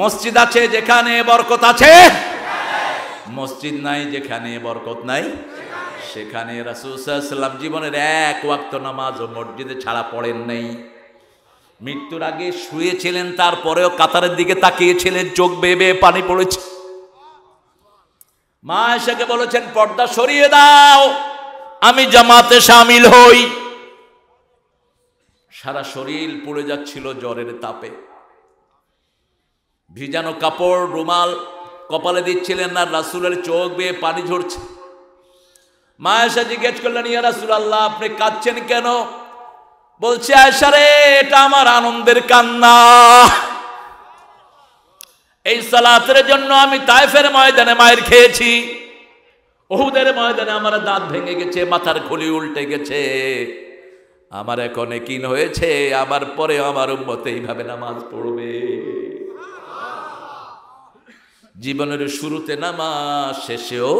মসজিদ আছে যেখানে বরকত আছে, মসজিদ নাই যেখানে বরকত নাই সেখানে। রাসূল সাল্লাল্লাহু আলাইহি ওয়াসাল্লাম জীবনের এক ওয়াক্ত নামাজও মসজিদে ছাড়া পড়েন নাই। মৃত্যুর আগে শুয়েছিলেন, তারপরেও কাতারের দিকে তাকিয়েছিলেন, চোখ বেয়ে বেয়ে পানি পড়েছে। মা আয়েশাকে বলেছেন পর্দা সরিয়ে দাও, আমি জামাতে শামিল হই। সারা শরীর পুড়ে যাচ্ছিল জ্বরের তাপে, ভিজানো কাপড় রুমাল কপালে দিচ্ছিলেন না, রাসূলের চোখ বেয়ে পানি ঝরছে। মা আয়েশা জিজ্ঞেস করলেন, ইয়া রাসূলুল্লাহ আপনি কাঁদছেন কেন? বলছে, আয়েশা রে, এটা আমার আনন্দের কান্না। এই সালাতের জন্য আমি তায়েফের ময়দানে মায়ের খেয়েছি, উহুদের ময়দানে আমার দাঁত ভেঙে গেছে, মাথার খুলি উল্টে গেছে, আমার এখন ইয়াকিন হয়েছে আমার পরে আমার উম্মত এইভাবে নামাজ পড়বে। জীবনের শুরুতে নামাজ, শেষেও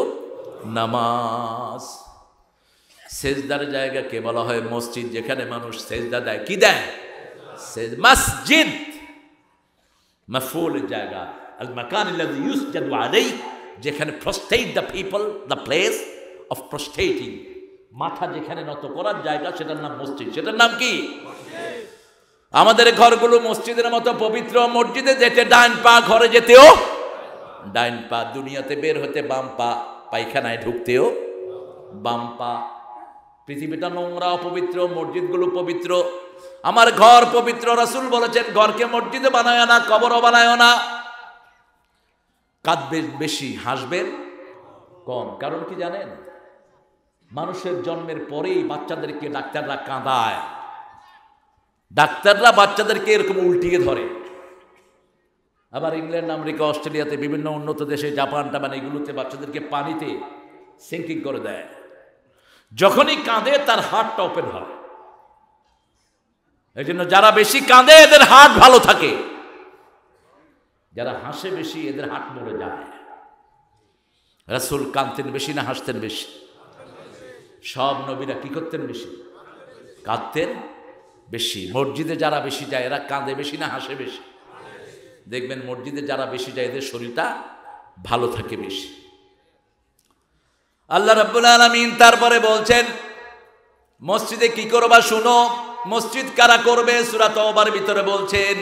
নামাজ। সেজদার জায়গাকে বলা হয় মসজিদ, যেখানে মানুষ সেজদা দেয়। কি দেয়? মসজিদ মাফউলের জায়গা, আল মাকান আল্লাযী ইউসজাদু আলাইহি, যেখানে prostrate the people, the place of prostrating, মাথা যেখানে নত করার জায়গা, সেটার নাম মসজিদ। সেটার নাম কি? আমাদের ঘরগুলো মসজিদের মতো পবিত্র। মসজিদে যেতে ডাইন পা, ঘরে যেতেও ডাইন পা, দুনিয়াতে বের হতে বাম পা, পায়খানায় ঢুকতেও বাম পা। পৃথিবীটা নোংরা, অপবিত্র, মসজিদগুলো পবিত্র। আমার ঘর পবিত্র। রাসূল বলেছেন ঘরকে মসজিদে বানায় না, কবরও বানায় না। কাঁদবেন বেশি, হাসবেন কম। কারণ কি জানেন? মানুষের জন্মের পরেই বাচ্চাদেরকে ডাক্তাররা কাঁদায়। ডাক্তাররা বাচ্চাদেরকে এরকম উল্টিয়ে ধরে। আবার ইংল্যান্ড, আমেরিকা, অস্ট্রেলিয়াতে, বিভিন্ন উন্নত দেশে, জাপান টাপান, এগুলোতে বাচ্চাদেরকে পানিতে সিঙ্কিং করে দেয়। যখনই কাঁদে তার হার্টটা ওপেন হয়। এই জন্য যারা বেশি কাঁদে এদের হার্ট ভালো থাকে, যারা হাসে বেশি এদের হার্ট মরে যায়। রাসূল কাঁদতেন বেশি না হাসতেন বেশি? সব নবীরা কি করতেন বেশি? কাঁদতেন বেশি। মসজিদে যারা বেশি যায় এরা কাঁদে বেশি না হাসে বেশি? দেখবেন মসজিদে যারা বেশি যায় এদের শরীরটা ভালো থাকে বেশি। আল্লাহ রাব্বুল আলামিন তারপরে বলছেন মসজিদে কি করবা শুনো। মসজিদ কারা করবে? সূরা তাওবার ভিতরে বলছেন,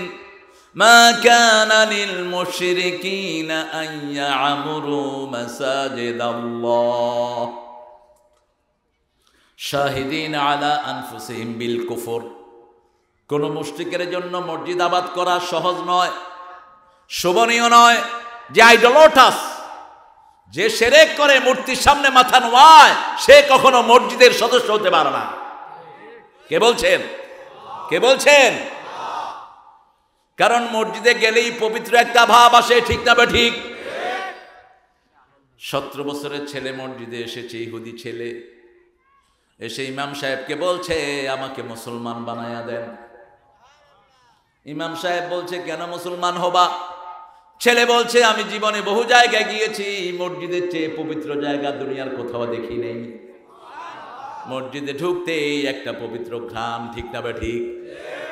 মা কানা লিল মুশরিকিনা আন ইয়ামুরু মাসাজিদাল্লাহ শাহিদিন আলা আনফুসিহিম বিল কুফর। কোন মুশরিকের জন্য মসজিদ আবাদ করা সহজ নয়, শোভনীয় নয়। যে আইডোলটাস, যে শিরক করে, মূর্তির সামনে মাথা নোয়ায়, সে কখনো মসজিদের সদস্য হতে পারে না। কে বলছেন? কে বলছেন? কারণ মসজিদে গেলেই পবিত্র একটা ভাব আসে, ঠিক না বা ঠিক? 17 বছরের ছেলে মসজিদে এসেছে, ইহুদি ছেলে, এসে ইমাম সাহেবকে বলছে আমাকে মুসলমান বানায়া দেন। ইমাম সাহেব বলছে কেন মুসলমান হবা? ছেলে বলছে আমি জীবনে বহু জায়গায় গিয়েছি, মসজিদের চেয়ে পবিত্র জায়গা দুনিয়ার কোথাও দেখি নেই। মসজিদে ঢুকতেই একটা পবিত্র ঘ্রাণ, ঠিক না বা ঠিক?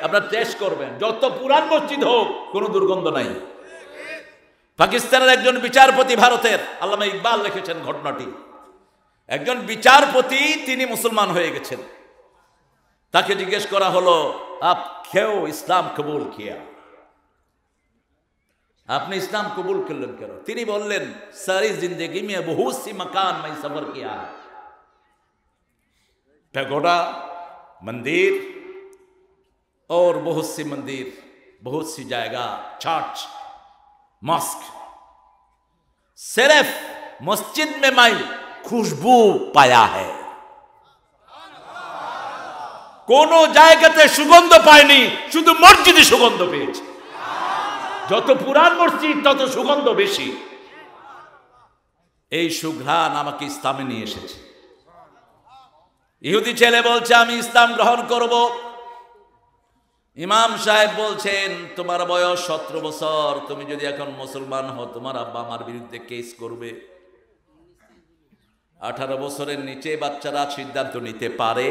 আপনারা টেস্ট করবেন, যত পুরান মসজিদ হোক কোনো দুর্গন্ধ নাই। পাকিস্তানের একজন বিচারপতি, ভারতের আল্লামা ইকবাল লিখেছেন ঘটনাটি। একজন বিচারপতি, তিনি মুসলমান হয়ে গেছেন। তাকে জিজ্ঞেস করা হলো আপ কেউ ইসলাম কবুল কিয়া, আপনি ইসলাম কবুল করলেন কেন? তিনি বললেন সারি জিंदगी में बहुत सी मकान में सफर किया, पैगोडा, मंदिर और बहुत सी मंदिर, बहुत सी जगह, चर्च, मस्क, सिर्फ मस्जिद में मैं खुशबू पाया है। কোনো জায়গাতে সুগন্ধ পায়নি, শুধু মসজিদে সুগন্ধ পেয়েছে। যত পুরান মসজিদ তত সুগন্ধ বেশি। এই সুঘ্রাণ আমাকে ইসলামে নিয়ে এসেছে। ইহুদি ছেলে বলছে আমি ইসলাম গ্রহণ করব। ইমাম সাহেব বলছেন তোমার বয়স 17 বছর, তুমি যদি এখন মুসলমান হও তোমার আব্বা আমার বিরুদ্ধে কেস করবে। 18 বছরের নিচে বাচ্চারা সিদ্ধান্ত নিতে পারে।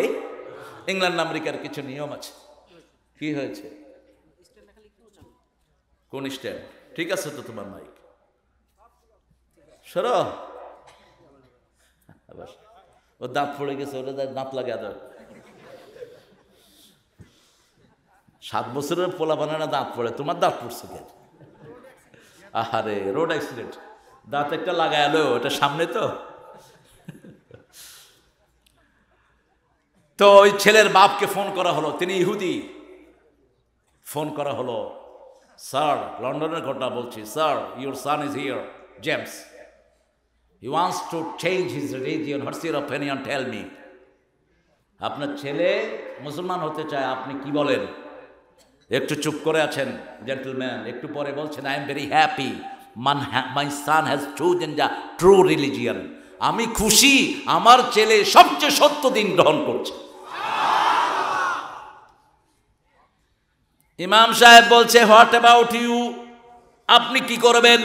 ইংল্যান্ড আমেরিকার কিছু নিয়ম আছে। কি হয়েছে? কোন স্ট্যান্ড? ঠিক আছে তো তোমার মাইক সরো। ও দাঁত পড়ে গেছে, ওটা দাঁত লাগে। 7 বছরের পোলা বানানা দাঁত পড়ে, তোমার দাঁত পড়ছে কেন? আহারে রোড অ্যাক্সিডেন্ট, দাঁত একটা লাগায় এলো, ওটা সামনে তো। তো ওই ছেলের বাপকে ফোন করা হলো, তিনি ইহুদি। ফোন করা হলো, স্যার লন্ডনের ঘটনা বলছি, sir your son is here, James, he wants to change his religion, what's your opinion, tell me. আপনার ছেলে মুসলমান হতে চায়, আপনি কি বলেন? একটু চুপ করে আছেন জেন্টলম্যান, একটু পরে বলছেন, I am very happy, my son has chosen the true religion. আমি খুশি, আমার ছেলে সবচেয়ে সত্য দিন গ্রহণ করছে। ইমাম সাহেব বলছে, হোয়াট অ্যাবাউট ইউ, আপনি কি করবেন?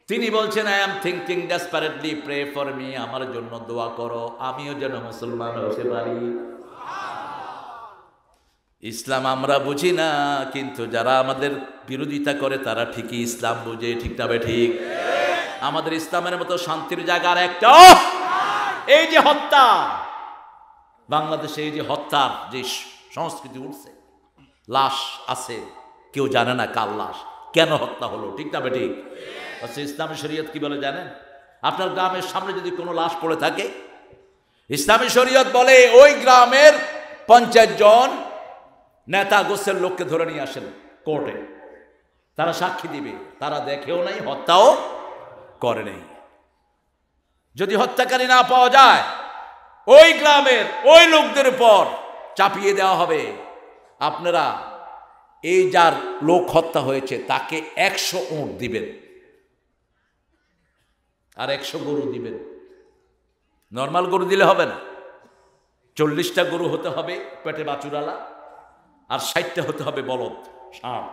তিনি বলছেন, I am thinking desperately, pray for me, আমার জন্য দোয়া করো, আমিও যেন মুসলমান হতে পারি। ইসলাম আমরা বুঝি না, কিন্তু যারা আমাদের বিরোধিতা করে তারা ঠিকই ইসলাম বুঝে, ঠিক না ঠিক? আমাদের ইসলামের মতো শান্তির জায়গা আর একটা। এই যে হত্যা, বাংলাদেশে এই যে হত্যার যে সংস্কৃতি উঠছে, লাশ আছে, কেউ জানে না কার লাশ, কেন হত্যা হলো, ঠিক না ঠিক? আচ্ছা, ইসলামী শরীয়ত কি বলে জানেন? আপনার গ্রামের সামনে যদি কোনো লাশ পড়ে থাকে, ইসলামী শরীয়ত বলে ওই গ্রামের 50 জন নেতা গোছের লোককে ধরে নিয়ে আসেন কোর্টে, তারা সাক্ষী দিবে, তারা দেখেও নাই, হত্যাও করে নেই। যদি হত্যাকারী না পাওয়া যায়, ওই গ্রামের ওই লোকদের উপর চাপিয়ে দেওয়া হবে, আপনারা এই যার লোক হত্যা হয়েছে তাকে 100 উট দিবেন আর 100 গরু দিবেন। নর্মাল গরু দিলে হবে না, 40টা গরু হতে হবে পেটে বাছুরালা, আর 60টা হতে হবে বলদ ষাঁড়।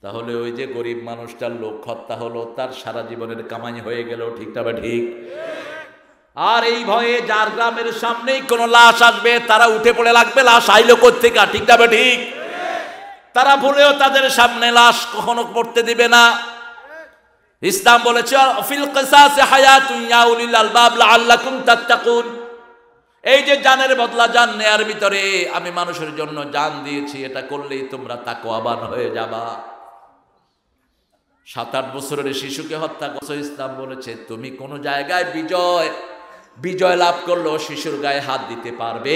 তাহলে ওই যে গরিব মানুষটার লোক হত্যা হলো, তার সারা জীবনের কামাই হয়ে গেল, ঠিক না ঠিক? আর এই ভয়ে যার গ্রামের সামনেই কোনো লাশ আসবে, তারা উঠে পড়ে লাগবে, লাশ আইলো কোত্থেকে, ঠিক না ঠিক? তারা ভুলেও তাদের সামনে লাশ কখনো পড়তে দিবে না। ইসলাম বলেছে, ফিল কিসাসি হায়াতুন ইয়া উলিল আলবাব লাআল্লাকুম তাত্তাকুন। এই যে জানের বদলা জান নেয়ার ভিতরে আমি মানুষের জন্য জান দিয়েছি, এটা করলেই তোমরা তাকওয়াবান হয়ে যাবা। 7-8 বছরের শিশুকে হত্যা করছো, ইসলাম বলেছে তুমি কোন জায়গায় বিজয় লাভ করলো, শিশুর গায়ে হাত দিতে পারবে,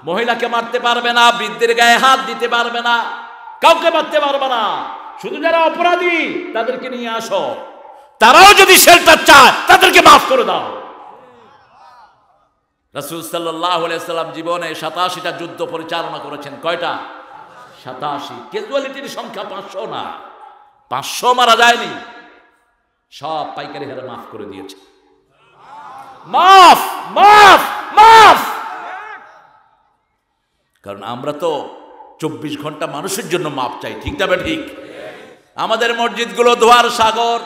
মহিলাকে মারতে পারবে না, বৃদ্ধের গায়ে হাত দিতে পারবে না, কাউকে মারতে পারবে না। শুধু যারা অপরাধী তাদেরকে নিয়ে আসো, তারাও যদি শেল্টার চায় তাদেরকে মাফ করে দাও। রাসূল সাল্লাল্লাহু আলাইহি সাল্লাম জীবনে 87টা যুদ্ধ পরিচালনা করেছেন। কয়টা? 87। ক্যাজুয়ালিটির সংখ্যা 500 না, 500 মারা যায়নি, সব পাইকারি হারে মাফ করে দিয়েছে। মাফ মাফ মাফ। কারণ আমরা তো 24 ঘন্টা মানুষের জন্য মাপ চাই, ঠিক না ঠিক? আমাদের মসজিদগুলো দোয়ার সাগর,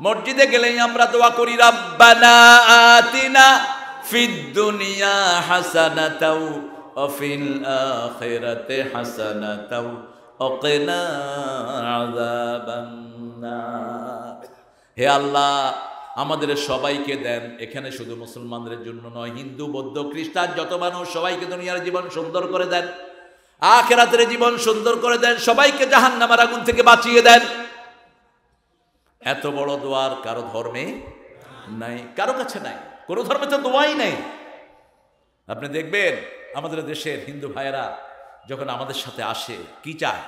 মসজিদে গেলেই আমরা দোয়া করি, রাব্বানা আতিনা ফিদ দুনিয়া হাসানাতাও ওয়া ফিল আখিরাতি হাসানাতাও ওয়া কিনা আযাবান নার। হে আল্লাহ, আমাদের সবাইকে দেন, এখানে শুধু মুসলমানদের জন্য নয়, হিন্দু বৌদ্ধ খ্রিস্টান যত মানুষ, সবাইকে দুনিয়ার জীবন সুন্দর করে দেন, আখিরাতের জীবন সুন্দর করে দেন, সবাইকে জাহান্নামের আগুন থেকে বাঁচিয়ে দেন। এত বড় দোয়ার কারো ধর্মে নাই, কারো কাছে নাই, কোনো ধর্মে তো দোয়াই নেই। আপনি দেখবেন আমাদের দেশের হিন্দু ভাইয়েরা যখন আমাদের সাথে আসে, কি চায়?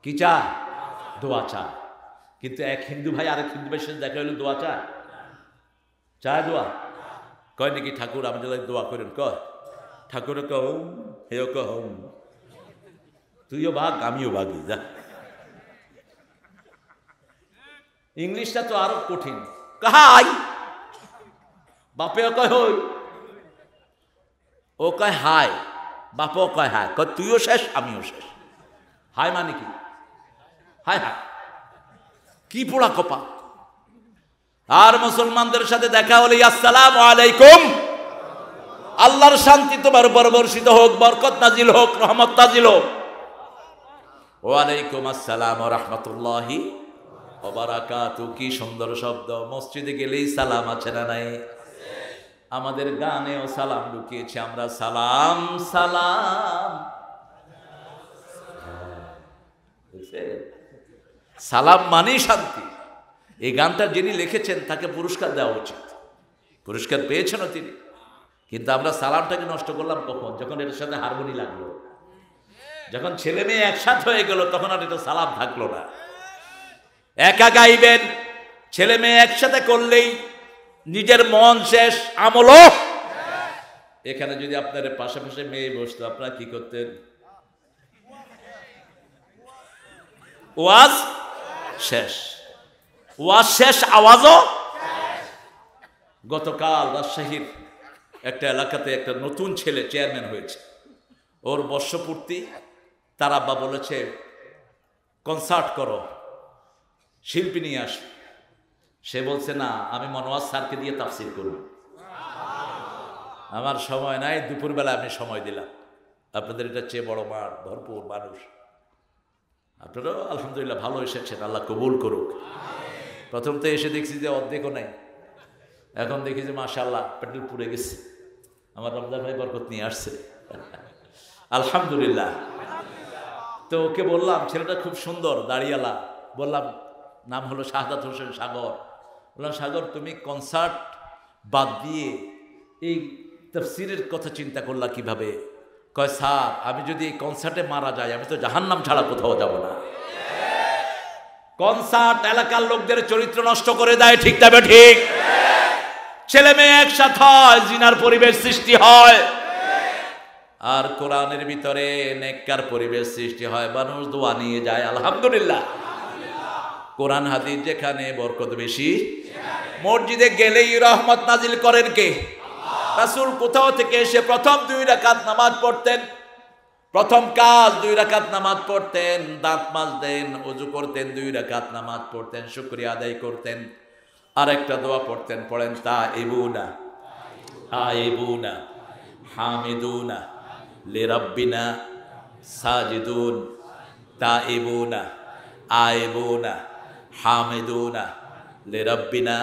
কি চায়? দোয়া চায়। কিন্তু এক হিন্দু ভাই আরেক হিন্দু ভাইয়ের সাথে দেখা হলে দোয়া চায়? চায় দোয়া? কয় নাকি ঠাকুর আমাদের দোয়া করেন, কয় ঠাকুর কহ হেও কহ, তুইও ভাগ আমিও ভাগি, যা। ইংলিশটা তো আরো কঠিন, হাই, বাপেও কয় হই, ও কয় হাই, বাপও কয় হাই, কয় তুইও শেষ আমিও শেষ। হাই মানে কি? হাই হাই, কি পোড়া কপা। আর মুসলমানদের সাথে দেখা হলে আসসালামু আলাইকুম, আল্লাহর শান্তি তোমার উপর বর্ষিত হোক, বরকত নাজিল হোক, রহমত নাজিল হোক। ওয়ালাইকুম আসসালাম ওয়া রাহমাতুল্লাহি ওয়া বারাকাতুহু। কি সুন্দর শব্দ! মসজিদে গেলেই সালাম আছে না নাই? আমাদের গানেও সালাম ঢুকিয়েছে আমরা, সালাম সালাম। সালাম মানেই শান্তি। এই গানটা যিনি লিখেছেন তাকে পুরস্কার দেওয়া উচিত, পুরস্কার পেয়েছেনও তিনি। কিন্তু আমরা সালামটাকে নষ্ট করলাম কখন? যখন এটার সাথে হারমোনি লাগলো, যখন ছেলে মেয়ে একসাথে হয়ে গেল, তখন আর এটা সালাম থাকলো না। একা গাইবেন, ছেলে মেয়ে একসাথে করলেই নিজের মন শেষ, আমলও। এখানে যদি আপনার পাশাপাশি মেয়ে বসতো, আপনারা কি করতেন? ওয়াজ শেষ, ওয়াজ শেষ, আওয়াজও। গতকাল রাজশাহীর একটা এলাকাতে একটা নতুন ছেলে চেয়ারম্যান হয়েছে, ওর বর্ষপূর্তি। তার আব্বা বলেছে কনসার্ট করো, শিল্পী নিয়ে আস। সে বলছে না, আমি মনোয়াজ স্যারকে দিয়ে তাফসীর করব, আমার সময় নাই, দুপুরবেলা আমি সময় দিলাম। আপনাদের এটা চেয়ে বড় মাঠ, ভরপুর মানুষ, আপনারাও আলহামদুলিল্লাহ ভালো এসেছেন, আল্লাহ কবুল করুক। প্রথম তো এসে দেখছি যে অর্ধেকও নাই, এখন দেখি যে মাশাআল্লাহ পেট্রোল পুড়ে গেছে। আমার রমজান ভাই বরকত নিয়ে আসছে, আলহামদুলিল্লাহ। তো ওকে বললাম, ছেলেটা খুব সুন্দর, দাড়িয়ালা। বললাম, নাম হলো শাহাদাত হোসেন সাগর। বললাম, সাগর তুমি কনসার্ট বাদ দিয়ে এই তাফসীরের কথা চিন্তা করলা কিভাবে? কয়, স্যার আমি যদি এই কনসার্টে মারা যাই, আমি তো জাহান্নাম ছাড়া কোথাও যাব না। কনসার্ট এলাকার লোকদের চরিত্র নষ্ট করে দেয়, ঠিক তবে ঠিক। ছেলে মেয়ে একসাথে হয়, জিনার পরিবেশ সৃষ্টি হয়। আর কোরআনের ভিতরে নেককার পরিবেশ সৃষ্টি হয়, মানুষ দোয়া নিয়ে যায়, আলহামদুলিল্লাহ। কোরআন হাদিস যেখানে বরকত বেশি, মসজিদে গেলেই রহমত নাজিল করেন কে? রাসূল কোথাও থেকে এসে প্রথম 2 রাকাত নামাজ পড়তেন। প্রথম কাজ 2 রাকাত নামাজ পড়তেন, দাঁত মাজতেন, ওযু করতেন, 2 রাকাত নামাজ পড়তেন, শুকরিয়া আদায় করতেন, আর একটা দোয়া পড়তেন। পড়েন, তাইবুনা আইবুনা হামিদুনা লিরাব্বিনা সাজিদুন, তাইবুনা আইবুনা হামিদুনা লিরাব্বিনা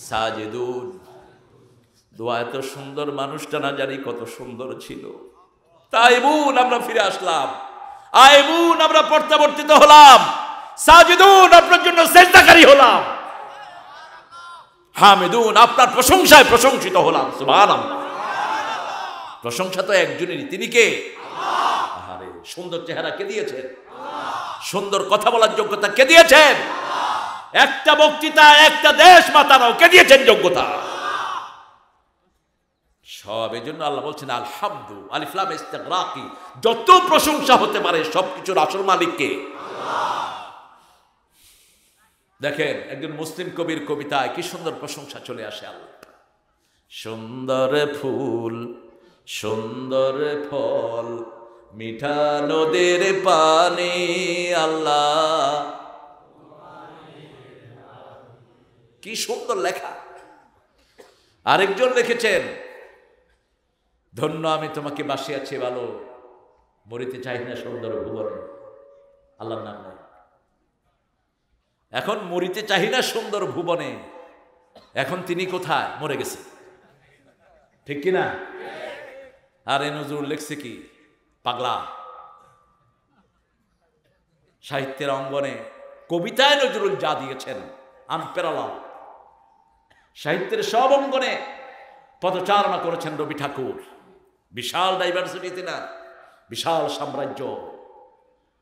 সাজিদুন। দোয়া এত সুন্দর, মানুষটা না জানি কত সুন্দর ছিল। তাইবুন আমরা ফিরে আসলাম, আইবুন আমরা প্রত্যাবর্তিত হলাম, সাজিদুন আপনার জন্য সিজদাকারী হলাম, হামিদুন আপনার প্রশংসায় প্রশংসিত হলাম। সুবহানাল্লাহ। প্রশংসা তো একজনেরই, তিনি কে? আল্লাহ। আরে সুন্দর চেহারা কে দিয়েছেন? সুন্দর কথা বলার যোগ্যতা কে দিয়েছেন? একটা বক্তৃতা, একটা দেশ মাতানো কে দিয়েছেন যোগ্যতা? সব এই জন্য আল্লাহ বলছেন আলহামদু, আলিফ লাম ইস্তিগরাকি, যত প্রশংসা হতে পারে সবকিছুর আসল মালিক কে? আল্লাহ। দেখেন একজন মুসলিম কবির কবিতায় কি সুন্দর প্রশংসা চলে আসে। আল্লাহ সুন্দর ফুল, সুন্দর ফল, মিঠা নদীর পানি, আল্লাহ কি সুন্দর লেখা। আরেকজন লিখেছেন, ধন্য আমি তোমাকে বাসিয়াছি ভালো, মরিতে চাই না সুন্দর ভুবনে। আল্লাহর নাম নাই। এখন মরিতে চাই না সুন্দর ভুবনে, এখন তিনি কোথায়? মরে গেছে, ঠিক কিনা? আর এ নজরুল লিখছে কি? পাগলা। সাহিত্যের অঙ্গনে কবিতায় নজরুল যা দিয়েছেন আনপ্যারালাল। সাহিত্যের সব অঙ্গনে পদচারণা করেছেন রবি ঠাকুর। বিশাল ডাইভার্সিটিতে না, বিশাল সাম্রাজ্য।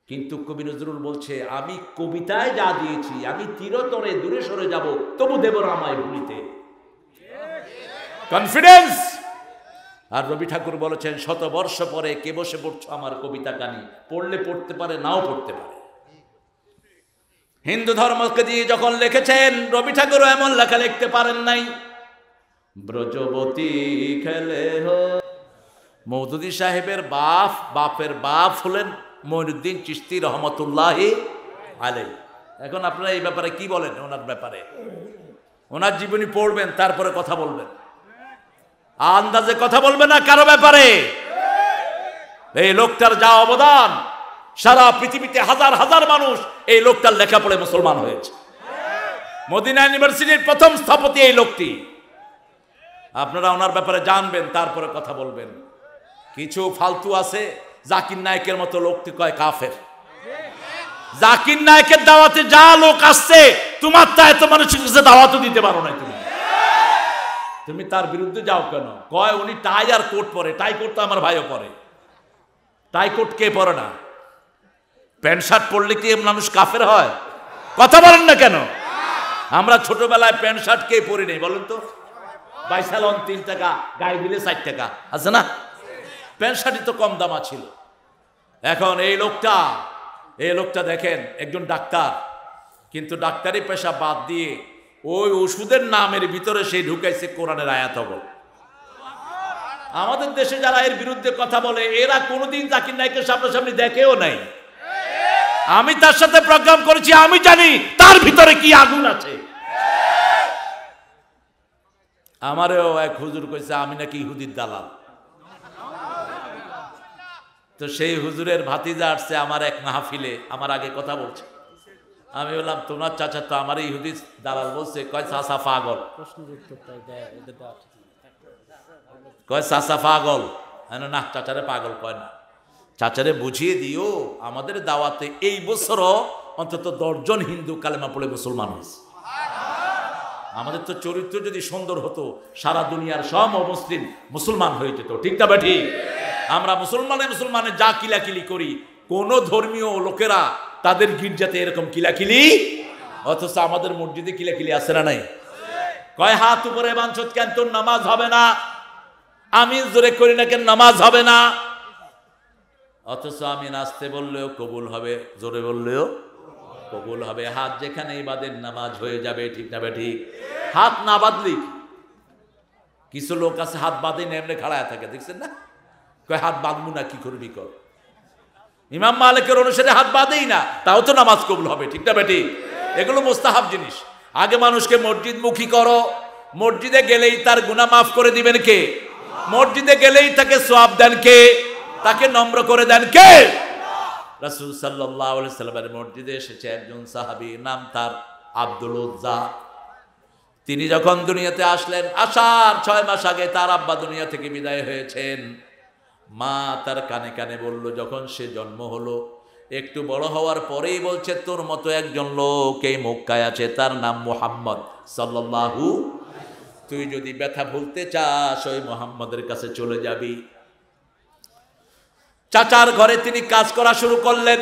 কিন্তু কবি নজরুল বলছে, আমি কবিতায় যা দিয়েছি, আমি চিরতরে দূরে সরে যাব, তবু দেব না আমায় ভুলিতে। কনফিডেন্স। আর রবি ঠাকুর বলেছেন, 100 বর্ষ পরে কে বসে পড়ছো আমার কবিতা কানি, পড়লে পড়তে পারে, নাও পড়তে পারে। হিন্দু ধর্মকে দিয়ে যখন লিখেছেন, রবি ঠাকুরও এমন লেখা লিখতে পারেন নাই। ব্রজবতী খেলে হো। মওদুদী সাহেবের বাপের বাপ হলেন মঈনুদ্দিন চিশতি রহমতুল্লাহি আলাইহি। এখন আপনারা এই ব্যাপারে কি বলেন? ওনার ব্যাপারে ওনার জীবনী পড়বেন, তারপরে কথা বলবেন। আন্দাজে কথা বলবেন না কারো ব্যাপারে। এই লোকটার যা অবদান, সারা পৃথিবীতে হাজার হাজার মানুষ এই লোকটার লেখা পড়ে মুসলমান হয়েছে। মদিনা ইউনিভার্সিটির প্রথম স্থপতি এই লোকটি। আপনারা ওনার ব্যাপারে জানবেন, তারপরে কথা বলবেন। কিছু ফালতু আছে, জাকির নায়েকের মতো লোকটি কয় কাফের। জাকির নায়েকের দাওয়াতে যা লোক আসছে, তোমার তা এত মানুষের কাছে দাওয়াতও দিতে পারো না তুমি তার বিরুদ্ধে যাও কেন? কয় উনি টাই আর কোট পরে। টাই কোট তো আমার ভাইও পরে। টাই কোট কে পরে না? প্যান্ট শার্ট পরলে কি মানুষ কাফের হয়? কথা বলেন না কেন? আমরা ছোটবেলায় প্যান্ট শার্ট কে পরি নেই বলেন তো? বাইসালন 3 টাকা, গায়ে দিলে 4 টাকা আছে না? প্যান্ট শার্টই তো কম দামা ছিল। এখন এই লোকটা দেখেন একজন ডাক্তার, কিন্তু ডাক্তারি পেশা বাদ দিয়ে ওই ওষুধের নামের ভিতরে সে ঢুকাইছে কোরআনের আয়াতগুলো। আমাদের দেশে যারা এর বিরুদ্ধে কথা বলে, এরা কোনোদিন জাকির নায়েকের সামনাসামনি দেখেও নাই। আমি তার সাথে প্রোগ্রাম করেছি, আমি জানি তার ভিতরে কি আগুন আছে। আমারও এক হুজুর কইছে আমি নাকি ইহুদির দালাল। তো সেই হুজুরের ভাতিজা আসছে আমার এক মাহফিলে, আমার আগে কথা বলছে। আমি বললাম তোমার চাচা তো আমার ইহুদির দালাল বলছে। কয় চাচা পাগল। কয় চাচা পাগল। না, চাচারে পাগল কয় না। চাচারে বুঝিয়ে দিও আমাদের দাওয়াতে এই বছরও অন্তত 10 জন হিন্দু কালেমা পড়ে মুসলমান হয়েছে। আমাদের তো চরিত্র যদি সুন্দর হতো, সারা দুনিয়ার সব মুসলিম মুসলমান হয়ে যেত। ঠিক না বেঠি? আমরা মুসলমানে যা কিলাকিলি করি, কোন ধর্মীয় লোকেরা তাদের গির্জাতে এরকম কিলাকিলি, অথচ আমাদের মসজিদে কিলাকিলি আছে না নাই? কয় হাত উপরে বাঞ্ছত কেন, তোর নামাজ হবে না। আমি জোরে করি না কেন, নামাজ হবে না। অথচ আমি নাচতে বললেও কবুল হবে, জোরে বললেও কবুল হবে। হাত যেখানেই বাঁধেন নামাজ হয়ে যাবে। ঠিক না ঠিক? হাত না বাঁধলি, কিছু লোক আছে হাত বাঁধেই না, এমনি খাড়ায় থাকে, দেখছেন না? কয় হাত বাঁধবো না, কি করবি কর। ইমাম মালিকের অনুসারে হাত বাঁধেই না, তাও তো নামাজ কবুল হবে। ঠিক না বেটি? এগুলো মুস্তাহাব জিনিস। আগে মানুষকে মসজিদ মুখী করো। মসজিদে গেলেই তার গুনাহ মাফ করে দিবেন কে? মসজিদে গেলেই তাকে সওয়াব দেন কে? তাকে নম্র করে দেন কে? রাসূল সাল্লাল্লাহু আলাইহি সাল্লামের মসজিদে এসেছে একজন সাহাবী, নাম তার আব্দুল উজ্জা। তিনি যখন দুনিয়াতে আসলেন, আসার 6 মাস আগে তার আব্বা দুনিয়া থেকে বিদায় হয়েছেন। মা তার কানে কানে বলল, যখন সে জন্ম হলো, একটু বড় হওয়ার পরেই বলছে তোর মতো একজন লোক এই মক্কায় আছে, তার নাম মুহাম্মদ সাল্লাল্লাহু। তুই যদি ব্যথা ভুলতে চাস ওই মুহাম্মদের কাছে চলে যাবি। চাচার ঘরে তিনি কাজ করা শুরু করলেন।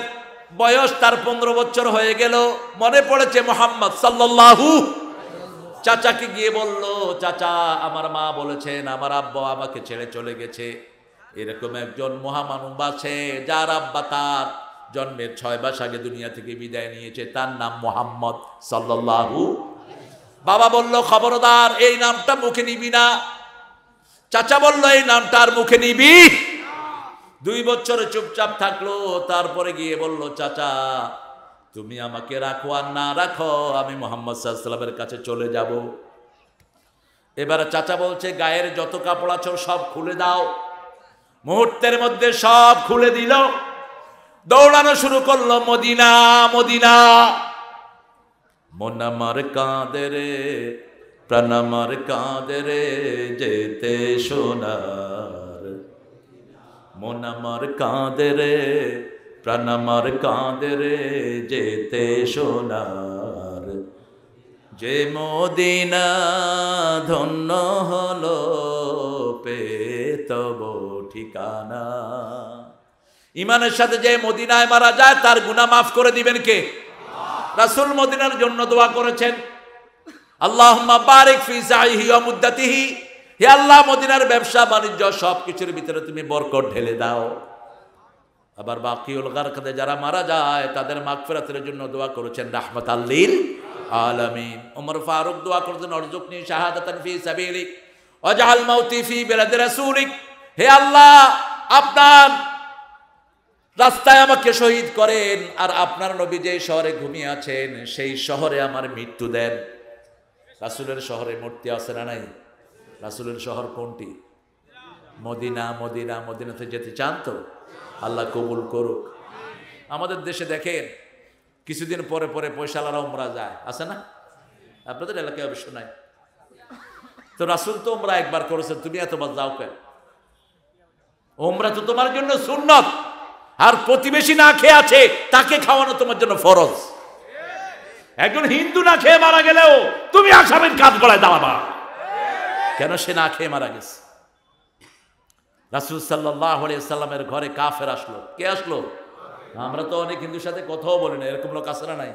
বয়স তার 15 বছর হয়ে গেল। মনে পড়েছে মুহাম্মদ সাল্লাল্লাহু। চাচাকে গিয়ে বলল, চাচা আমার মা বলেছেন আমার আব্বা আমাকে ছেড়ে চলে গেছে। এরকম একজন মহামানব আছে যার আব্বা তার জন্মের 6 মাস আগে দুনিয়া থেকে বিদায় নিয়েছে, তার নাম মুহাম্মদ সাল্লাল্লাহু। বাবা বলল, খবরদার এই নামটা মুখে নিবি না। চাচা বলল, এই নামটা আর মুখে নিবি। 2 বছর চুপচাপ থাকলো। তারপরে গিয়ে বলল, চাচা তুমি আমাকে রাখো আর না রাখো, আমি মুহাম্মদ সাল্লাল্লাহু আলাইহি ওয়াসাল্লামের কাছে চলে যাব। এবার চাচা বলছে, গায়ের যত কাপড় আছে সব খুলে দাও। মুহূর্তের মধ্যে সব খুলে দিল। দৌড়ানো শুরু করলো, মদিনা মদিনা। মন আমার কাঁদে রে, প্রাণ আমার কাঁদে রে, যেতে সোনার। মন আমার কাঁদে রে, প্রাণ আমার কাঁদে রে, যেতে সোনার। যে মদিনা ধন্য হলো পেয়ে তব ঠিকানা। ইমানের সাথে যে মদিনায় মারা যায় তার গুনাহ মাফ করে দিবেন কে? রাসূল মদিনার জন্য দোয়া করেছেন, আল্লাহুম্মা বারিক ফি সাইহি ওয়া মুদ্দাতিহি। হে আল্লাহ, মদিনার ব্যবসা বাণিজ্য সবকিছুর ভিতরে তুমি বরকত ঢেলে দাও। আবার বাকিউল গারকাতে যারা মারা যায় তাদের মাগফিরাতের জন্য দোয়া করেছেন, রাহমাতাল লিল আলামিন। ওমর ফারুক দোয়া করেছেন, অরজুকনি শাহাদাতান ফি সাবিলিক ওয়াজআল মাউতি ফি বিলাদি রাসূলিক। হে আল্লাহ, আপনার রাস্তায় আমাকে শহীদ করেন, আর আপনার নবী যে শহরে ঘুমিয়ে আছেন সেই শহরে আমার মৃত্যু দেন। রাসূলের শহরে মূর্তি আছে না নাই? রাসূলের শহর কোনটি? মদিনা। মদিনাতে যেতে চান তো? আল্লাহ কবুল করুক। আমাদের দেশে দেখেন কিছুদিন পরে পরে পয়সালারা উমরা যায়, আছে না? আপনাদের এলাকায় অবশ্য নাই। তো রাসূল তো উমরা একবার করেছেন, তুমি এতবার যাও কেন? উমরা তো তোমার জন্য সুন্নত, আর প্রতিবেশী না খেয়ে আছে তাকে খাওয়ানো তোমার জন্য ফরজ। একজন হিন্দু না খেয়ে মারা গেলেও তুমি আসামের কাজ গড়ায় দাঁড়াবা, কেন? সে না খেয়ে মারা গেছে। রাসূল সাল্লাল্লাহু আলাইহি সাল্লামের ঘরে কাফের আসলো। কে আসলো? আমরা তো অনেক হিন্দুর সাথে কথাও বলি না, এরকম লোক আছে না নাই?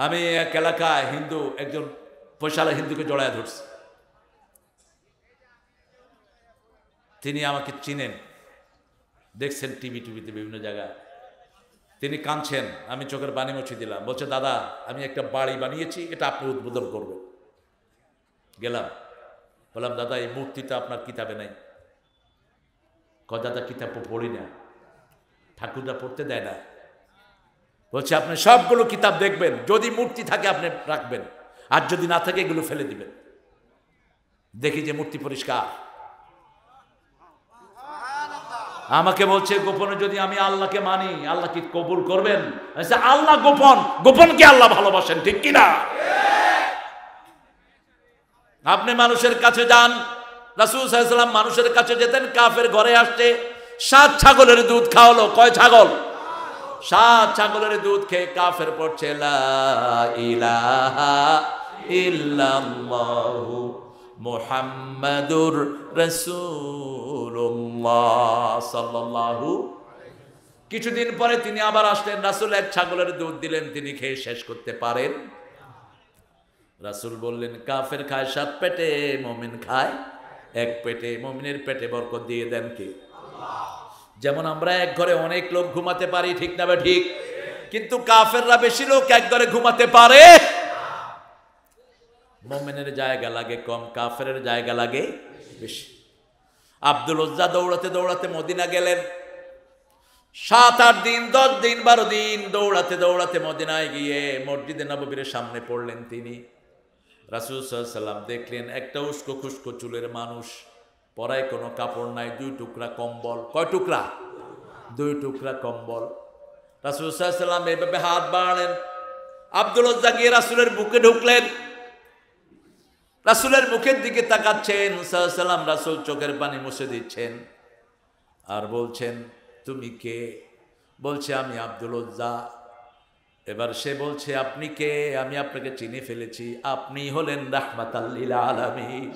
আমি এক এলাকায় হিন্দু একজন পয়সালা হিন্দুকে জড়ায় ধরছি, তিনি আমাকে চিনেন, দেখছেন টিভিতে বিভিন্ন জায়গায়। তিনি কাঁদছেন, আমি চোখের পানি মুছে দিলাম। বলছে, দাদা আমি একটা বাড়ি বানিয়েছি, এটা আপনি উদ্বোধন করবেন। গেলাম, বললাম, দাদা এই মূর্তিটা আপনার কিতাবে নাই। দাদা কিতাব পড়ি না, ঠাকুররা পড়তে দেয় না। বলছে, আপনি সবগুলো কিতাব দেখবেন, যদি মূর্তি থাকে আপনি রাখবেন, আর যদি না থাকে এগুলো ফেলে দিবেন। দেখি যে মূর্তি পরিষ্কার। আমাকে বলছে, গোপনে যদি আমি আল্লাহকে মানি, আল্লাহ কি কবুল করবেন? আল্লাহ গোপন, গোপনকে আল্লাহ ভালোবাসেন, ঠিক কিনা? আপনি মানুষের কাছে যান, রাসূল সাল্লাল্লাহু আলাইহি ওয়াসাল্লাম মানুষের কাছে যেতেন, কাফের ঘরে আসছে, 7 ছাগলের দুধ খাওয়ালো। কয় ছাগল? 7 ছাগলের দুধ খেয়ে কাফের পড়ছে লা ইলাহা ইল্লাল্লাহু মুহাম্মাদুর রাসূলুল্লাহ সাল্লাল্লাহু। কিছুদিন পরে তিনি আবার আসলেন, রাসূল 1 ছাগলের দুধ দিলেন, তিনি খেয়ে শেষ করতে পারেন? রাসূল বললেন, কাফের খায় 7 পেটে, মুমিন খায় 1 পেটে। মুমিনের পেটে বরকত দিয়ে দেন কে? আল্লাহ। যেমন আমরা এক ঘরে অনেক লোক ঘুমাতে পারি, ঠিক না বা ঠিক? কিন্তু কাফেররা বেশি লোক এক ঘরে ঘুমাতে পারে। মুমিনের জায়গা লাগে কম, কাফেরের জায়গা লাগে বেশি। আব্দুল উজ্জা দৌড়াতে দৌড়াতে মদিনা গেলেন। 7-8 দিন, 10 দিন, 12 দিন দৌড়াতে দৌড়াতে মদিনায় গিয়ে মসজিদে নববীর সামনে পড়লেন তিনি। রাসূল সাল্লাল্লাহু আলাইহি ওয়াসাল্লাম দেখলেন একটা উস্কো খুস্কো চুলের মানুষ, পরায় কোনো কাপড় নাই, 2 টুকরা কম্বল। কয় টুকরা? 2 টুকরা কম্বল। রাসূল সাল্লাল্লাহু আলাইহি ওয়াসাল্লাম এভাবে হাত বাড়ালেন, আব্দুল উজ্জা গিয়ে রাসূলের বুকে ঢুকলেন, রাসূলের মুখের দিকে তাকাচ্ছেন। সাল্লাল্লাহু আলাইহি ওয়াসাল্লাম রাসূল চোখের পানি মুছে দিচ্ছেন আর বলছেন, তুমি কে? বলছে, আমি আব্দুল উজ্জা। এবার সে বলছে, আপনি কে? আমি আপনাকে চিনে ফেলেছি, আপনি হলেন রাহমাতাল লিল আলামিন।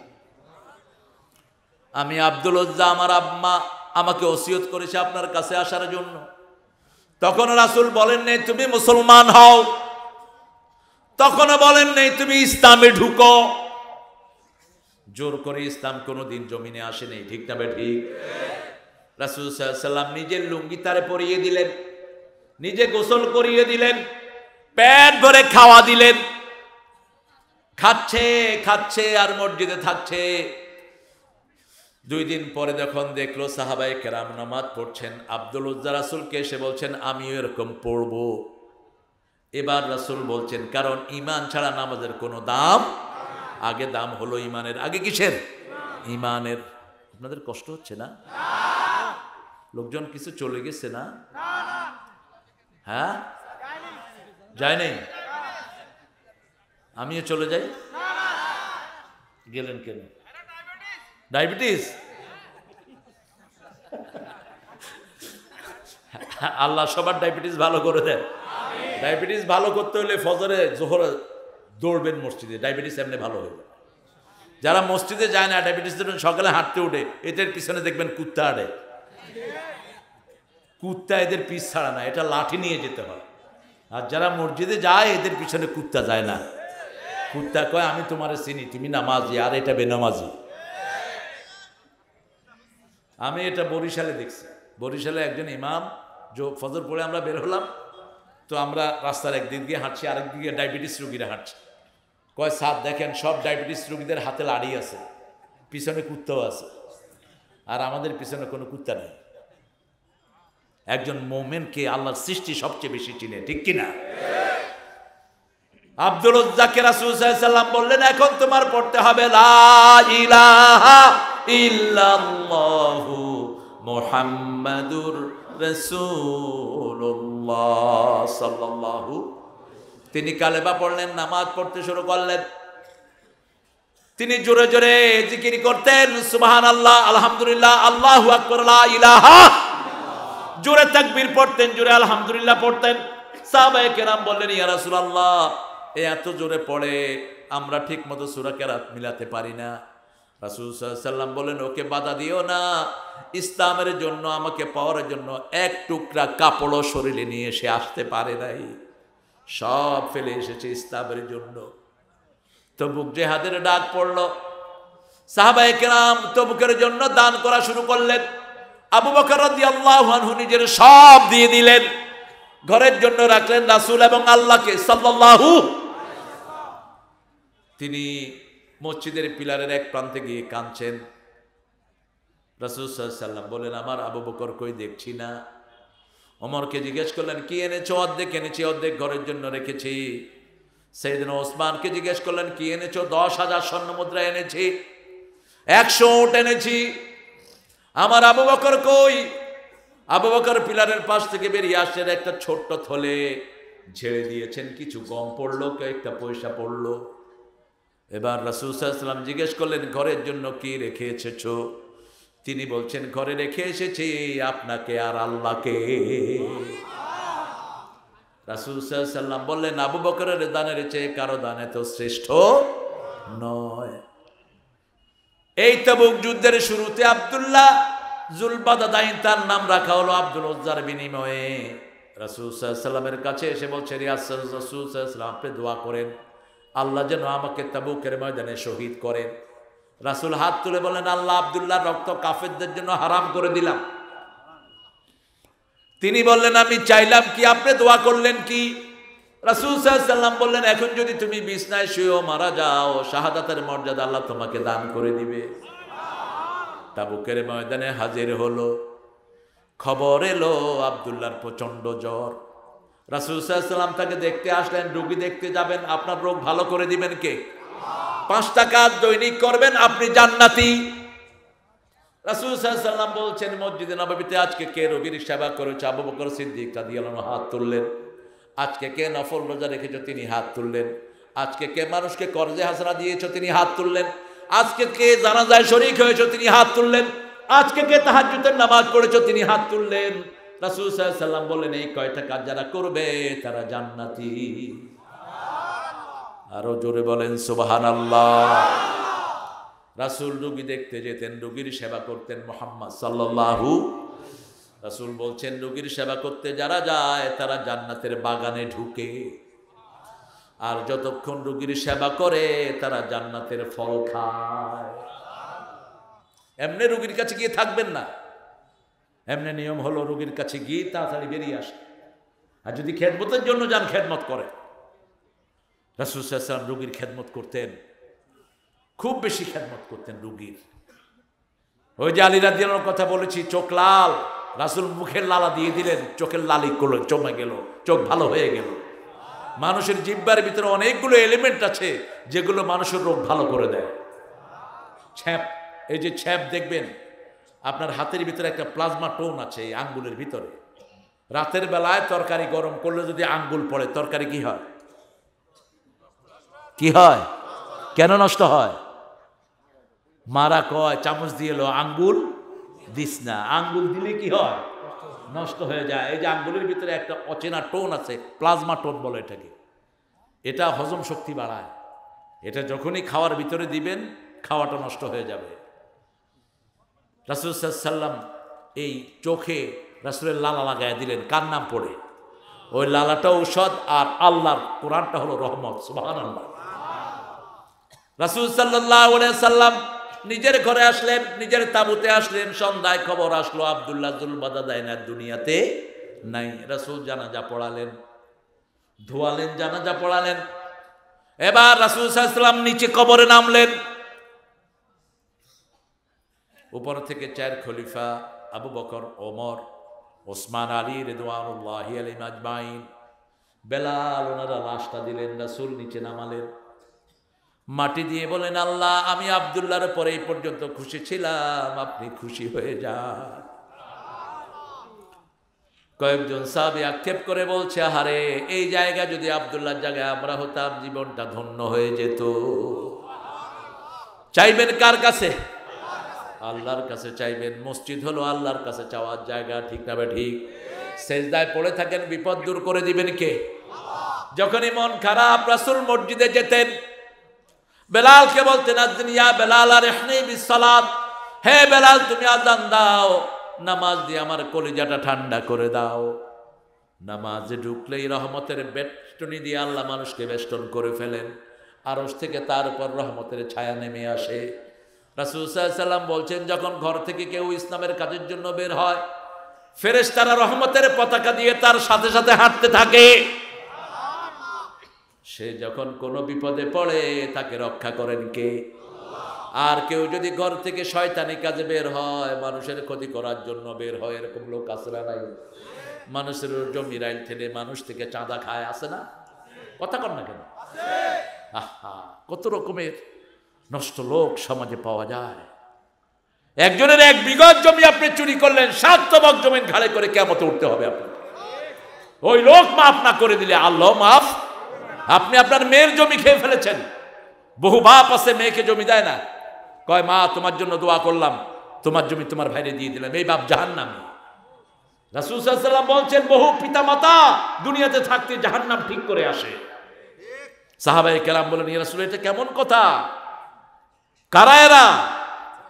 আমি আব্দুল উজ্জা, আমার আম্মা আমাকে ওসিয়ত করেছে আপনার কাছে আসার জন্য। তখন রাসূল বলেন নাই তুমি মুসলমান হও, তখন বলেন নাই তুমি ইসলামে ঢুকো। জোর করে ইসলাম কোনোদিন জমিনে আসেনি, ঠিক না ঠিক? রাসূল সাল্লাল্লাহু আলাইহি ওয়াসাল্লাম নিজের লুঙ্গি তারে পরিয়ে দিলেন, নিজে গোসল করিয়ে দিলেন, পেট ভরে খাওয়া দিলেন। খাচ্ছে খাচ্ছে আর মসজিদে থাকছে। 2 দিন পরে যখন দেখলো সাহাবায়ে কেরাম নামাজ পড়ছেন, আব্দুল উজ্জা রাসূলকে এসে বলছেন, আমিও এরকম পড়ব। এবার রাসূল বলছেন, কারণ ঈমান ছাড়া নামাজের কোনো দাম। আগে দাম হলো ঈমানের। আগে কিসের? ঈমানের। আপনাদের কষ্ট হচ্ছে না? লোকজন কিছু চলে গেছে না? হ্যাঁ, যায় নাই? আমিও চলে যাই। গেলেন কেন? ডায়াবেটিস? আল্লাহ সবার ডায়াবেটিস ভালো করে দেন। ডায়াবেটিস ভালো করতে হলে ফজরে জোহরে দৌড়বেন মসজিদে, ডায়াবেটিস এমনি ভালো হবে। যারা মসজিদে যায় না, ডায়াবেটিস সকালে হাঁটতে উঠে, এদের পিছনে দেখবেন কুত্তা আড়ে। কুত্তা এদের পিছ ছাড়া না, এটা লাঠি নিয়ে যেতে হয়। আর যারা মসজিদে যায় এদের পিছনে কুত্তা যায় না। কুত্তা কয়, আমি তোমারে চিনি, তুমি নামাজি, আর এটা বেনামাজি। আমি এটা বরিশালে দেখছি। বরিশালে একজন ইমাম, ফজর পড়ে আমরা বের হলাম, তো আমরা রাস্তার একদিক দিয়ে হাঁটছি, আরেক দিকে ডায়াবেটিস রোগীরা হাঁটছে। কয়, স্যার দেখেন সব ডায়াবেটিস রোগীদের হাতে লাড়ি আছে, পিছনে কুত্তাও আছে, আর আমাদের পিছনে কোনো কুত্তা নেই। একজন মুমিনকে আল্লাহর সৃষ্টি সবচেয়ে বেশি চিনে, ঠিক কিনা? আব্দুল উজ্জাকে রাসূল সাল্লাল্লাহু আলাইহি ওয়াসাল্লাম বললেন, এখন তোমার পড়তে হবে লা ইলাহা ইল্লাল্লাহু মুহাম্মাদুর রাসূলুল্লাহ সাল্লাল্লাহু। তিনি কালেমা পড়লেন, নামাজ পড়তে শুরু করলেন। তিনি জোরে জোরে জিকির করতেন, সুবহানাল্লাহ, আলহামদুলিল্লাহ, আল্লাহু আকবার, লা ইলাহা। জোরে তাকবীর পড়তেন, জোরে আলহামদুলিল্লাহ পড়তেন। সাহাবায়ে কেরাম বললেন, ইয়া রাসূলুল্লাহ, এত জোরে পড়ে আমরা ঠিক মতো সূরা কেরাত মিলাতে পারি না। রাসূল সাল্লাল্লাহু আলাইহি সাল্লাম বলেন, ওকে বাধা দিও না। ইসলামের জন্য, আমাকে পাওয়ার জন্য এক টুকরা কাপড়ও শরীরে নিয়ে এসে আসতে পারে নাই, সব ফেলে এসেছে ইসলামের জন্য। তবুক জিহাদের ডাক পড়ল। সাহাবায়ে কেরাম তবুকের জন্য দান করা শুরু করলেন। আবু বকর রাদিয়াল্লাহু আনহু নিজের সব দিয়ে দিলেন, ঘরের জন্য রাখলেন রাসূল এবং আল্লাহকে সাল্লাল্লাহু। তিনি মসজিদের পিলারের এক প্রান্তে গিয়ে কাঁদছেন। রাসূল সাল্লাল্লাহু আলাইহি সাল্লাম বলেন, আমার আবু বকর কই, দেখছি না। ওমরকে জিজ্ঞেস করলেন, কি এনেছো? অর্ধেক এনেছি, অর্ধেক ঘরের জন্য রেখেছি। সাইয়েদনা ওসমানকে জিজ্ঞেস করলেন, কি এনেছো? 10,000 স্বর্ণ মুদ্রা এনেছি, 100 উট এনেছি। আমার আবু বকর কই? আবু বকর পিলারের পাশ থেকে বেরিয়ে আসছেন, একটা ছোট্ট থলে ঝেড়ে দিয়েছেন, কিছু গম পড়লো, কয়েকটা পয়সা পড়লো। এবার রাসূল সাল্লাল্লাহু আলাইহি সাল্লাম জিজ্ঞেস করলেন, ঘরের জন্য কি রেখে এসেছো? তিনি বলছেন, ঘরে রেখে এসেছি আপনাকে আর আল্লাহকে। রাসূল সাল্লাল্লাহু আলাইহি সাল্লাম বললেন, আবু বকরের দানের চেয়ে কারো দানে তো শ্রেষ্ঠ নয়। এই তাবুক যুদ্ধের শুরুতে আব্দুল্লাহ জুলবাদাদাইন তার নাম রাখা হলো, আব্দুল উজ্জার বিনিময়ে। রাসূল সাল্লাল্লাহু আলাইহি সাল্লামের কাছে এসে বলছে, রাসূল সাল্লাল্লাহু আলাইহি সাল্লাম, আপনি দোয়া করেন আল্লাহ যেন আমাকে তাবুকের ময়দানে শহীদ করেন। রাসূল হাত তুলে বলেন, আল্লাহ আব্দুল্লাহর রক্ত কাফেরদের জন্য হারাম করে দিলাম। তিনি বললেন, আমি চাইলাম কি, আপনি দোয়া করলেন কি? রাসূল সাল্লাল্লাহু আলাইহি সাল্লাম বললেন, এখন যদি তুমি বিছনায় শুয়েও মারা যাও, শাহাদাতের মর্যাদা আল্লাহ তোমাকে দান করে দিবে। তাবুকের ময়দানে হাজির হলো, খবর এলো আব্দুল্লাহর প্রচন্ড জ্বর। রাসূল সাল্লাল্লাহু আলাইহি সাল্লাম তাকে দেখতে আসলেন। রোগী দেখতে যাবেন, আপনার রোগ ভালো করে দিবেন কে? 5 টাকা দৈনিক করবেন, আপনি জান্নাতি। রাসূল সাল্লাল্লাহু আলাইহি সাল্লাম বলছেন, মসজিদে নববীতে আজকে কে রোগীর সেবা করেছে? আবু বকর সিদ্দিক রাদিয়াল্লাহু আনহু হাত তুললেন। আজকে কে নফল রোজা রেখেছো? তিনি হাত তুললেন। আজকে কে মানুষকে কর্জে হাসনা দিয়েছো? তিনি হাত তুললেন। আজকে কে জানাজায় শরীক হয়েছো? তিনি হাত তুললেন। আজকে কে তাহাজ্জুদের নামাজ পড়েছো? তিনি হাত তুললেন। রাসূল সাল্লাল্লাহু আলাইহি সাল্লাম বললেন, এই কয়টা কাজ যারা করবে তারা জান্নাতি। আরো জোরে বলেন সুবহানাল্লাহ। রাসূল রোগী দেখতে যেতেন, রোগীর সেবা করতেন মুহাম্মদ সাল্লাল্লাহু। রাসূল বলছেন, রোগীর সেবা করতে যারা যায় তারা জান্নাতের বাগানে ঢুকে, আর যতক্ষণ রোগীর সেবা করে তারা জান্নাতের ফল খায়। এমনি রোগীর কাছে গিয়ে থাকবেন না, এমনি নিয়ম হলো রোগীর কাছে গিয়ে তাড়াতাড়ি বেরিয়ে আসে। আর যদি খেদমতের জন্য যান, খেদমত করে। রাসূল সাল্লাল্লাহু আলাইহি ওয়াসাল্লাম রোগীর খেদমত করতেন, খুব বেশি খেদমত করতেন রোগীর। ওই যে আলী রাদিয়াল্লাহু আনহুর কথা বলেছি, চোখ লাল, রাসূল মুখের লালা দিয়ে দিলেন, চোখের লালি করলো, জমে গেল, চোখ ভালো হয়ে গেল। মানুষের জিহ্বার ভিতরে অনেকগুলো এলিমেন্ট আছে যেগুলো মানুষের রোগ ভালো করে দেয়। ছ্যাপ, এই যে ছ্যাপ দেখবেন, আপনার হাতের ভিতরে একটা প্লাজমা টোন আছে এই আঙ্গুলের ভিতরে। রাতের বেলায় তরকারি গরম করলে যদি আঙ্গুল পড়ে, তরকারি কি হয়? কি হয়? কেন নষ্ট হয়? মারা কয় চামচ দিয়ে লো, আঙ্গুল দিস না। আঙ্গুল দিলে কি হয়? নষ্ট হয়ে যায়। এই যে আঙ্গুলের ভিতরে একটা অচেনা টোন আছে, প্লাজমা টোন বলে এটাকে। এটা হজম শক্তি বাড়ায়। এটা যখনই খাওয়ার ভিতরে দিবেন, খাওয়াটা নষ্ট হয়ে যাবে। রাসূল সাল্লাল্লাহু আলাইহি সাল্লাম এই চোখে রাসূলের লালা লাগায় দিলেন, কার নাম পড়ে? ওই লালাটা ঔষধ, আর আল্লাহর কোরআনটা হলো রহমত। সুবহানাল্লাহ। রাসূল সাল্লাল্লাহু আলাইহি সাল্লাম নিজের ঘরে আসলেন, নিজের তাঁবুতে আসলেন। সন্ধ্যায় খবর আসলো আব্দুল্লাহ জুলবাদাদাইনার দুনিয়াতে নাই। রাসূল জানাজা পড়ালেন, ধোয়ালেন, জানাজা পড়ালেন। এবার রাসূল সাল্লাল্লাহু আলাইহি সাল্লাম নিচে কবরে নামলেন। উপর থেকে 4 খলিফা আবু বকর, ওমর, ওসমান, আলী রিদওয়ানুল্লাহি আলাইহিম আজমাইন, বেলাল, ওনারা লাশটা দিলেন। রাসূল নিচে নামালেন, মাটি দিয়ে বলেন, আল্লাহ আমি আব্দুল্লাহর পরে এই পর্যন্ত খুশি ছিলাম, আপনি খুশি হয়ে যান। কয়েকজন সাহাবী আক্ষেপ করে বলছে, আহারে এই জায়গা যদি আব্দুল্লাহর জায়গায় আমরা হতাম, জীবনটা ধন্য হয়ে যেত। চাইবেন কার কাছে? আল্লাহর কাছে চাইবেন। মসজিদ হলো আল্লাহর কাছে চাওয়ার জায়গা, ঠিক না ঠিক? সেজদায় পড়ে থাকেন, বিপদ দূর করে দিবেন কে? যখনই মন খারাপ রাসূল মসজিদে যেতেন, বেলালকে বলতেন, আযিন ইয়া বেলাল আরহিনি বিসসালাত, হে বেলাল তুমি আযান দাও, নামাজ দিয়ে আমার কলিজাটা ঠান্ডা করে দাও। নামাজে ঢুকলেই রহমতের বেষ্টনী দিয়ে আল্লাহ মানুষকে বেষ্টন করে ফেলেন, আরশ থেকে তার উপর রহমতের ছায়া নেমে আসে। রাসূল সাল্লাল্লাহু আলাইহি ওয়াসাল্লাম বলছেন, যখন ঘর থেকে কেউ ইসলামের কাজের জন্য বের হয়, ফেরেশতারা রহমতের পতাকা দিয়ে তার সাথে সাথে হাঁটতে থাকে। সে যখন কোনো বিপদে পড়ে তাকে রক্ষা করেন কে? আর কেউ যদি ঘর থেকে শয়তানি কাজে বের হয়, মানুষের ক্ষতি করার জন্য বের হয়, এরকম লোক আছে না নাই? মানুষের জমি রাইল ঠেলে মানুষ থেকে চাঁদা খায়, আছে না? কথা কর না কেন? আহা, কত রকমের নষ্ট লোক সমাজে পাওয়া যায়। একজনের 1 বিঘা জমি আপনি চুরি করলেন, 7 তবক জমি ঘাড়ে করে কিয়ামতে উঠতে হবে আপনাকে। ওই লোক মাফ না করে দিলে আল্লাহ মাফ। আপনি আপনার মেয়ের জমি খেয়ে ফেলেছেন। বহু বাপ আছে মেয়েকে জমি দেয় না, কয় মা তোমার জন্য দোয়া করলাম, তোমার জমি তোমার ভাইরে দিয়ে দিলাম, এই বাপ জাহান্নামী। রাসূল সাল্লাল্লাহু আলাইহি ওয়াসাল্লাম বলছেন, বহু পিতা মাতা দুনিয়াতে থাকতে জাহান্নাম ঠিক করে আসে। সাহাবায়ে কেরাম বলেন, ইয়া রাসূল এটা কেমন কথা? কারা এরা?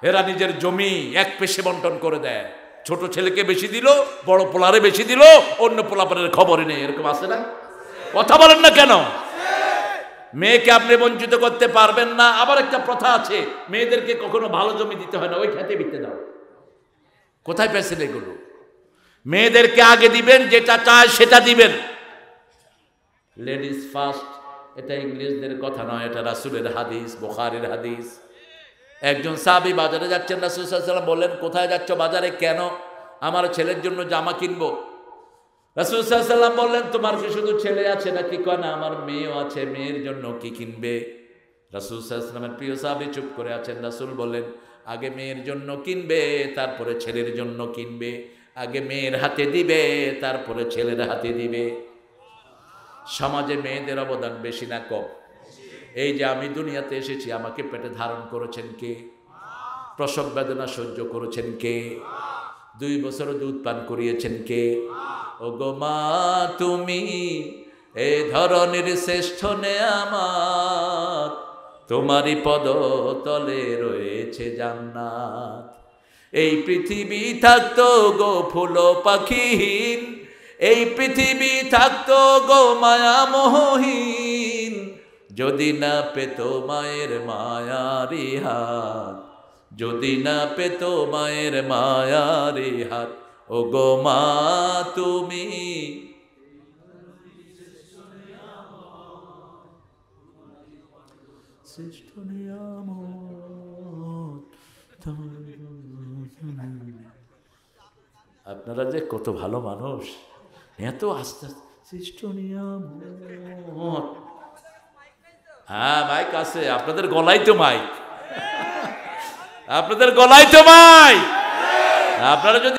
এরা নিজের জমি এক পেশে বন্টন করে দেয়, ছোট ছেলেকে বেশি দিল, বড় পোলারে বেশি দিল, অন্য পোলাপারের খবরই নেই। এরকম আছে না? কথা বলেন না কেন? মেয়েকে আপনি বঞ্চিত করতে পারবেন না। আবার একটা প্রথা আছে, মেয়েদেরকে কখনো ভালো জমি দিতে হয় না, ওই খেতে বিকতে দাও। কোথায় পেয়েছেন এগুলো? মেয়েদেরকে আগে দিবেন, যেটা চায় সেটা দিবেন। লেডিস ফার্স্ট, এটা ইংলিশদের কথা নয়, এটা রাসূলের হাদিস, বুখারীর হাদিস। একজন সাহাবী বাজারে যাচ্ছেন, রাসূল সাল্লাল্লাহু আলাইহি ওয়াসাল্লাম বললেন, কোথায় যাচ্ছ বাজারে? কেন? আমার ছেলের জন্য জামা কিনবো। রাসূল সাল্লাল্লাহু আলাইহি ওয়াসাল্লাম বললেন, তোমার কি শুধু ছেলে আছে নাকি? কয় না, আমার মেয়েও আছে। মেয়ের জন্য কি কিনবে? রাসূল সাল্লাল্লাহু আলাইহি ওয়াসাল্লামের প্রিয় সাহাবী চুপ করে আছেন। রাসূল বললেন, আগে মেয়ের জন্য কিনবে, তারপরে ছেলের জন্য কিনবে। আগে মেয়ের হাতে দিবে, তারপরে ছেলের হাতে দিবে। সমাজে মেয়েদের অবদান বেশি না কম? এই যে আমি দুনিয়াতে এসেছি, আমাকে পেটে ধারণ করেছেন কে? প্রসব বেদনা সহ্য করেছেন কে? 2 বছর দুধ পান করিয়েছেন কে? ও গো মা, তুমি এ ধরনের শ্রেষ্ঠ নেয়ামত, তোমারই পদতলে রয়েছে জান্নাত। এই পৃথিবী থাকতো গো ফুল পাখিহীন, এই পৃথিবী থাকতো গো মায়া মোহহীন, যদি না পেত মায়ের মায়ারি হাত, যদি না পেত মায়ের মায়ারি হাত। ও গো মা, তুমি শ্রেষ্ঠ নিয়ামত। আপনারা যে কত ভালো মানুষ, এত আস্তে আস্তে শ্রেষ্ঠ নিয়ামত। হ্যাঁ মাইক আছে, আপনাদের গলায় তো মাইক, আপনাদের গলায় তো মাইক। আপনারা যদি